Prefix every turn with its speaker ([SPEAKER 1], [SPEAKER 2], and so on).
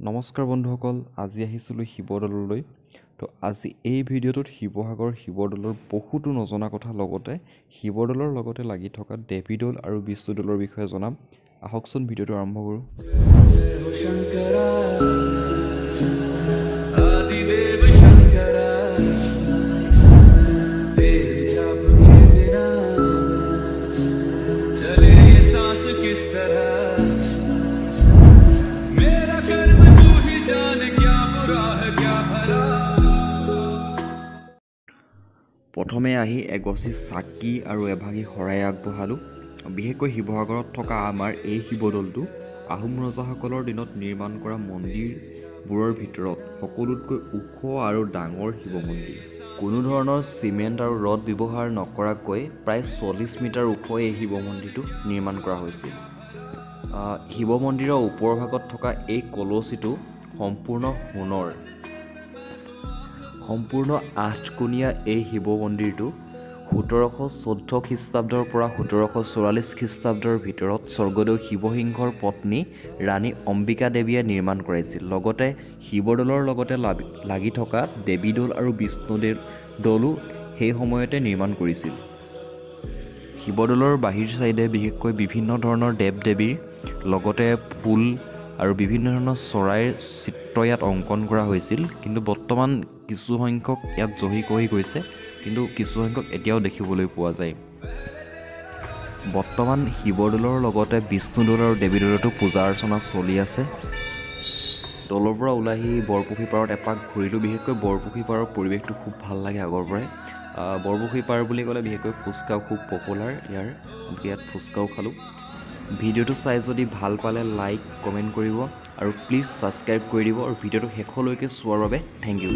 [SPEAKER 1] নমস্কাৰ বন্ধুসকল, আজি আহিছিলোঁ শিৱদৌললৈ। তো আজি এই ভিডিঅ'টোত শিৱসাগৰ শিৱদৌলৰ বহুতো নজনা কথা লগতে শিৱদৌলৰ লগতে লাগি থকা দেৱীদৌল আৰু বিষ্ণুদৌলৰ বিষয়ে জনাম। আহকচোন ভিডিঅ'টো আৰম্ভ কৰোঁ। প্ৰথমে আহি এগছি চাকি আৰু এভাগি শৰাই আগবঢ়ালোঁ। বিশেষকৈ শিৱসাগৰত থকা আমাৰ এই শিৱদৌলটো আহোম ৰজাসকলৰ দিনত নিৰ্মাণ কৰা মন্দিৰবোৰৰ ভিতৰত সকলোতকৈ ওখ আৰু ডাঙৰ শিৱ মন্দিৰ। কোনো ধৰণৰ চিমেণ্ট আৰু ৰড ব্যৱহাৰ নকৰাকৈ প্ৰায় 40 মিটাৰ ওখ এই শিৱ মন্দিৰটো নিৰ্মাণ কৰা হৈছিল। শিৱ মন্দিৰৰ ওপৰ ভাগত থকা এই কলচীটো সম্পূৰ্ণ সোণৰ। সম্পূৰ্ণ 8কোণীয়া এই শিৱ মন্দিৰটো 1714 খ্ৰীষ্টাব্দৰ পৰা 1744 খ্ৰীষ্টাব্দৰ ভিতৰত স্বৰ্গদেউ শিৱসিংহৰ পত্নী ৰাণী অম্বিকা দেৱীয়ে নিৰ্মাণ কৰাইছিল। লগতে শিৱদৌলৰ লগতে লাগি থকা দেৱীদৌল আৰু বিষ্ণুদৌলো সেই সময়তে নিৰ্মাণ কৰিছিল। শিৱদৌলৰ বাহিৰ চাইডে বিশেষকৈ বিভিন্ন ধৰণৰ দেৱ দেৱীৰ লগতে ফুল আৰু বিভিন্ন ধৰণৰ চৰাইৰ চিত্ৰ ইয়াত অংকন কৰা হৈছিল। কিন্তু বৰ্তমান কিছু সংখ্যক ইয়াত জহি কহি গৈছে, কিন্তু কিছু সংখ্যক এতিয়াও দেখিবলৈ পোৱা যায়। বৰ্তমান শিৱদৌলৰ লগতে বিষ্ণুদৌল আৰু দেৱীদৌলতো পূজা অৰ্চনা চলি আছে। দৌলৰ পৰা ওলাই আহি বৰপুখুৰী পাৰত এপাক ঘূৰিলোঁ। বিশেষকৈ বৰপুখুৰী পাৰৰ পৰিৱেশটো খুব ভাল লাগে আগৰ পৰাই। বৰপুখুৰী পাৰ বুলি ক'লে বিশেষকৈ ফুচকাও খুব পপুলাৰ ইয়াৰ, ইয়াত ফুচকাও খালোঁ। ভিডিঅ'টো চাই যদি ভাল পালে লাইক কমেণ্ট কৰিব আৰু প্লিজ ছাবস্ক্ৰাইব কৰি দিব আৰু ভিডিঅ'টো শেষলৈকে চোৱাৰ বাবে থেংক ইউ।